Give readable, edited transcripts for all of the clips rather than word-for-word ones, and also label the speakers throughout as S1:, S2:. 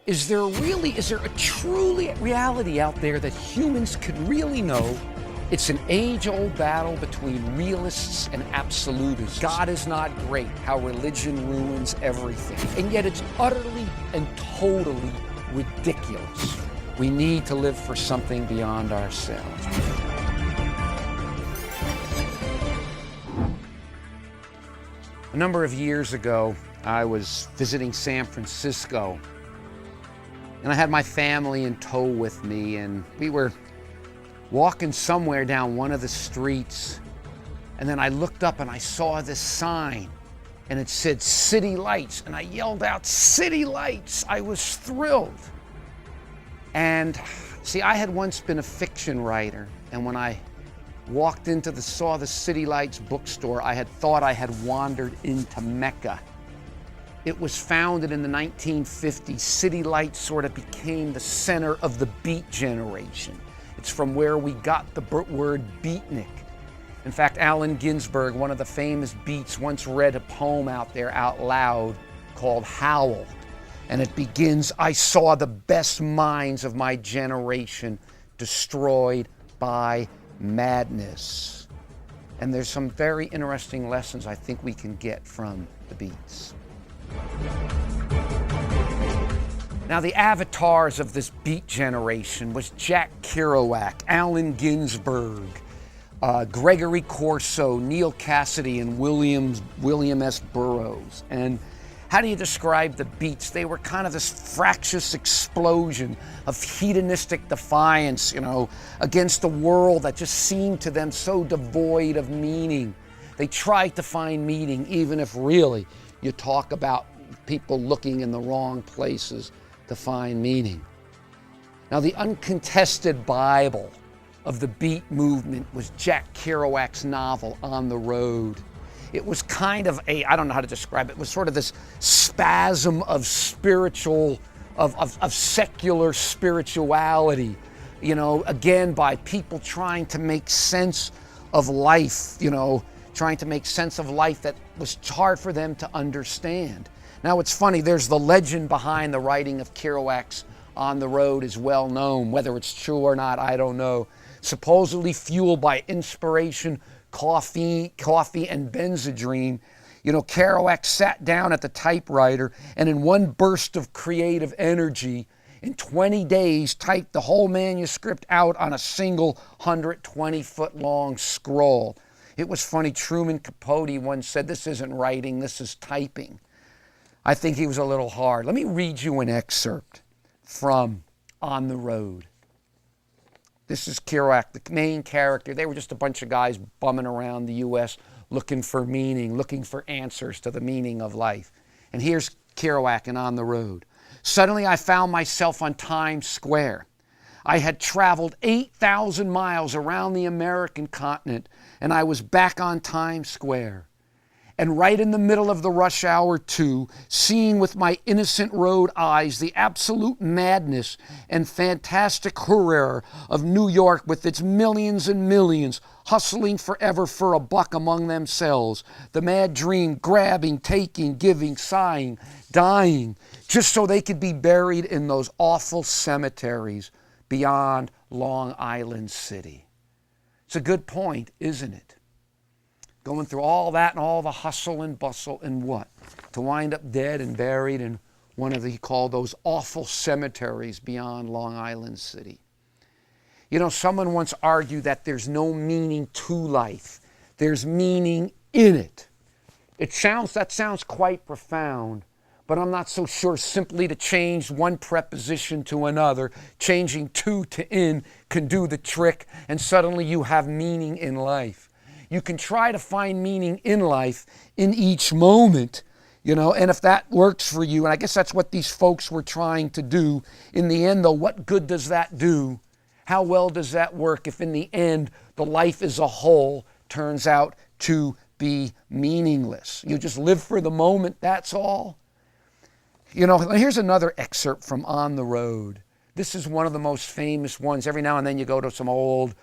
S1: Is there a truly reality out there that humans could really know? It's an age-old battle between realists and absolutists. God is not great, how religion ruins everything. And yet it's utterly and totally ridiculous. We need to live for something beyond ourselves. A number of years ago, I was visiting San Francisco, and I had my family in tow with me, and we were walking somewhere down one of the streets, and then I looked up and I saw this sign, and it said City Lights, and I yelled out, "City Lights!" I was thrilled. And see, I had once been a fiction writer, and when I walked saw the City Lights bookstore, I had thought I had wandered into Mecca. It was founded in the 1950s. City Lights sort of became the center of the beat generation. It's from where we got the word beatnik. In fact, Allen Ginsberg, one of the famous beats, once read a poem out there out loud called Howl. And it begins, "I saw the best minds of my generation destroyed by madness." And there's some very interesting lessons I think we can get from the beats. Now, the avatars of this beat generation was Jack Kerouac, Allen Ginsberg, Gregory Corso, Neil Cassidy, and William S. Burroughs. And how do you describe the beats? They were kind of this fractious explosion of hedonistic defiance, against a world that just seemed to them so devoid of meaning. They tried to find meaning, even if really you talk about people looking in the wrong places to find meaning. Now, the uncontested Bible of the beat movement was Jack Kerouac's novel, On the Road. It was kind of I don't know how to describe it, it was sort of this spasm of secular spirituality, again, by people trying to make sense of life, trying to make sense of life that was hard for them to understand. Now, it's funny, there's the legend behind the writing of Kerouac's On the Road is well known. Whether it's true or not, I don't know. Supposedly fueled by inspiration, coffee and Benzedrine, Kerouac sat down at the typewriter and in one burst of creative energy, in 20 days, typed the whole manuscript out on a single 120-foot-long scroll. It was funny, Truman Capote once said, "This isn't writing, this is typing." I think he was a little hard. Let me read you an excerpt from On the Road. This is Kerouac, the main character. They were just a bunch of guys bumming around the U.S. looking for meaning, looking for answers to the meaning of life. And here's Kerouac in On the Road. "Suddenly I found myself on Times Square. I had traveled 8,000 miles around the American continent, and I was back on Times Square. And right in the middle of the rush hour too, seeing with my innocent road eyes the absolute madness and fantastic horror of New York with its millions and millions hustling forever for a buck among themselves, the mad dream, grabbing, taking, giving, sighing, dying, just so they could be buried in those awful cemeteries beyond Long Island City." It's a good point, isn't it? Going through all that and all the hustle and bustle and what? To wind up dead and buried in one of he called those awful cemeteries beyond Long Island City. Someone once argued that there's no meaning to life. There's meaning in it. That sounds quite profound, but I'm not so sure simply to change one preposition to another, changing to in can do the trick, and suddenly you have meaning in life. You can try to find meaning in life in each moment, and if that works for you, and I guess that's what these folks were trying to do. In the end, though, what good does that do? How well does that work if in the end, the life as a whole turns out to be meaningless? You just live for the moment, that's all? Here's another excerpt from On the Road. This is one of the most famous ones. Every now and then you go to some old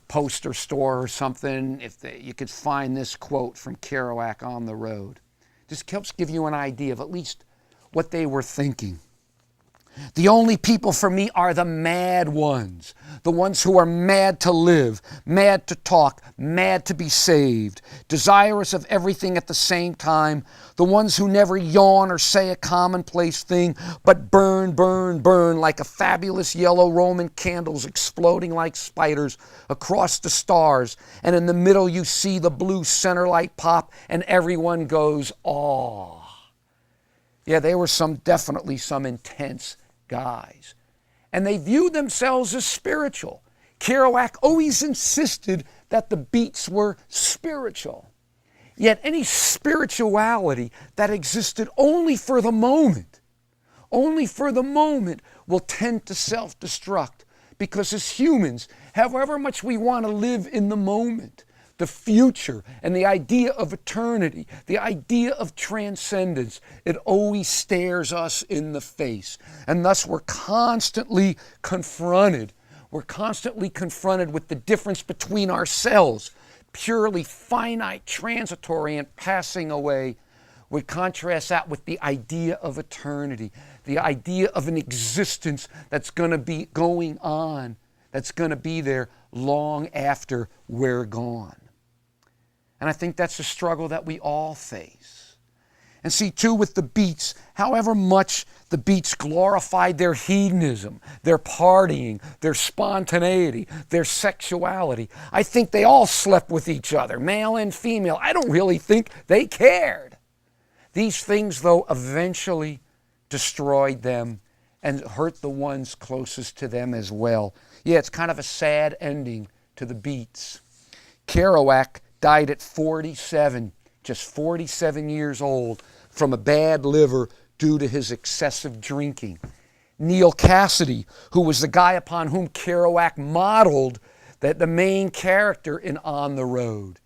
S1: poster store or something, you could find this quote from Kerouac on the road. Just helps give you an idea of at least what they were thinking. The only people for me are the mad ones, the ones who are mad to live, mad to talk, mad to be saved, desirous of everything at the same time, the ones who never yawn or say a commonplace thing, but burn, burn, burn like a fabulous yellow Roman candles exploding like spiders across the stars, and in the middle you see the blue center light pop, and everyone goes, "Aw." Yeah, they were definitely some intense guys. And they viewed themselves as spiritual. Kerouac always insisted that the beats were spiritual. Yet any spirituality that existed only for the moment, will tend to self-destruct. Because as humans, however much we want to live in the moment, the future and the idea of eternity, the idea of transcendence, it always stares us in the face. And thus we're constantly confronted. We're constantly confronted with the difference between ourselves, purely finite, transitory, and passing away. We contrast that with the idea of eternity, the idea of an existence that's going to be going on, that's going to be there long after we're gone. And I think that's a struggle that we all face. And see, too, with the Beats, however much the Beats glorified their hedonism, their partying, their spontaneity, their sexuality, I think they all slept with each other, male and female. I don't really think they cared. These things, though, eventually destroyed them and hurt the ones closest to them as well. Yeah, it's kind of a sad ending to the Beats. Kerouac died at 47, just 47 years old, from a bad liver due to his excessive drinking. Neal Cassady, who was the guy upon whom Kerouac modeled the main character in On the Road.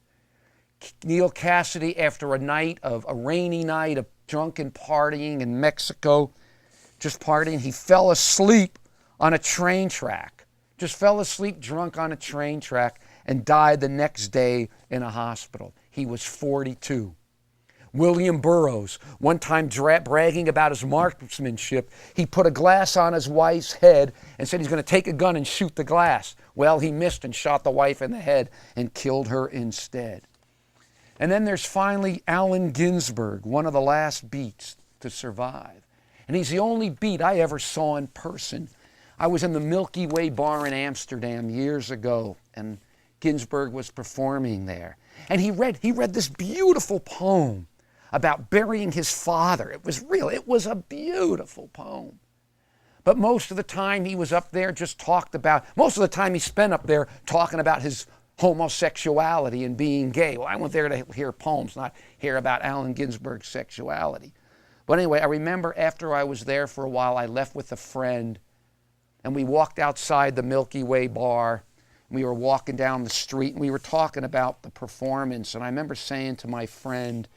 S1: Neal Cassady, after a rainy night of drunken partying in Mexico, just partying, he fell asleep on a train track. Just fell asleep drunk on a train track and died the next day in a hospital. He was 42. William Burroughs, one time bragging about his marksmanship, he put a glass on his wife's head and said he's going to take a gun and shoot the glass. Well, he missed and shot the wife in the head and killed her instead. And then there's finally Allen Ginsberg, one of the last Beats to survive. And he's the only Beat I ever saw in person. I was in the Milky Way bar in Amsterdam years ago, and Ginsberg was performing there. And he read this beautiful poem about burying his father. It was a beautiful poem. But most of the time he was up there most of the time he spent up there talking about his homosexuality and being gay. Well, I went there to hear poems, not hear about Allen Ginsberg's sexuality. But anyway, I remember after I was there for a while, I left with a friend, and we walked outside the Milky Way bar. We were walking down the street, and we were talking about the performance. And I remember saying to my friend,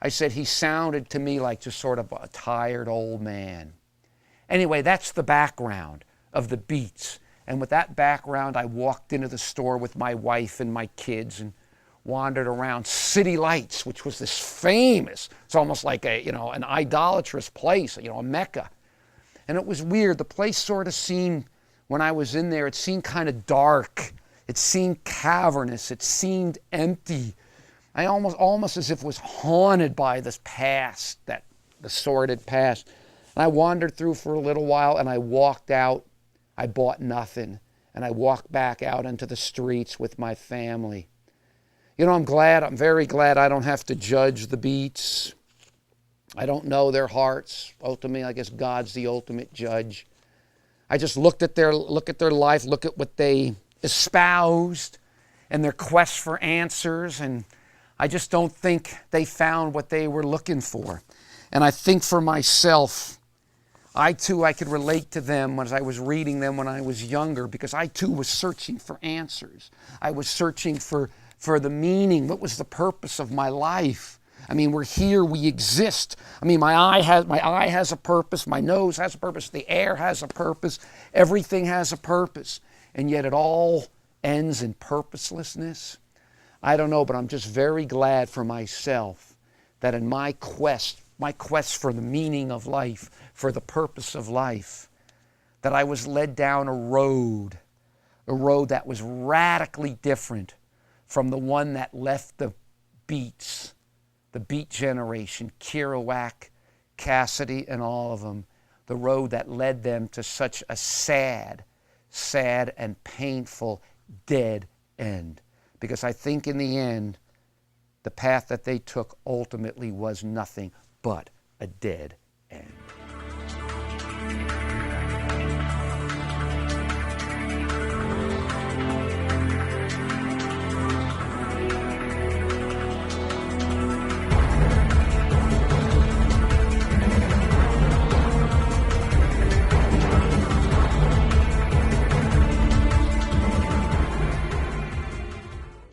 S1: I said, he sounded to me like just sort of a tired old man. Anyway, that's the background of the Beats. And with that background, I walked into the store with my wife and my kids and wandered around City Lights, which was this famous, it's almost like an idolatrous place, a Mecca. And it was weird. The place sort of seemed, when I was in there, it seemed kind of dark. It seemed cavernous. It seemed empty. I almost as if it was haunted by this past, the sordid past. And I wandered through for a little while, and I walked out. I bought nothing, and I walked back out into the streets with my family. I'm very glad I don't have to judge the Beats. I don't know their hearts. Ultimately, I guess God's the ultimate judge. I just look at their life, look at what they espoused and their quest for answers, and I just don't think they found what they were looking for. And I think for myself, I could relate to them as I was reading them when I was younger, because I too was searching for answers. I was searching for the meaning. What was the purpose of my life? I mean, we're here, we exist. I mean, my eye has a purpose, my nose has a purpose, the air has a purpose, everything has a purpose. And yet it all ends in purposelessness. I don't know, but I'm just very glad for myself that in my quest for the meaning of life, for the purpose of life, that I was led down a road that was radically different from the one that left the Beat generation, KErouac, Cassidy, and all of them, the road that led them to such a sad and painful dead end. Because I think in the end, the path that they took ultimately was nothing but a dead end.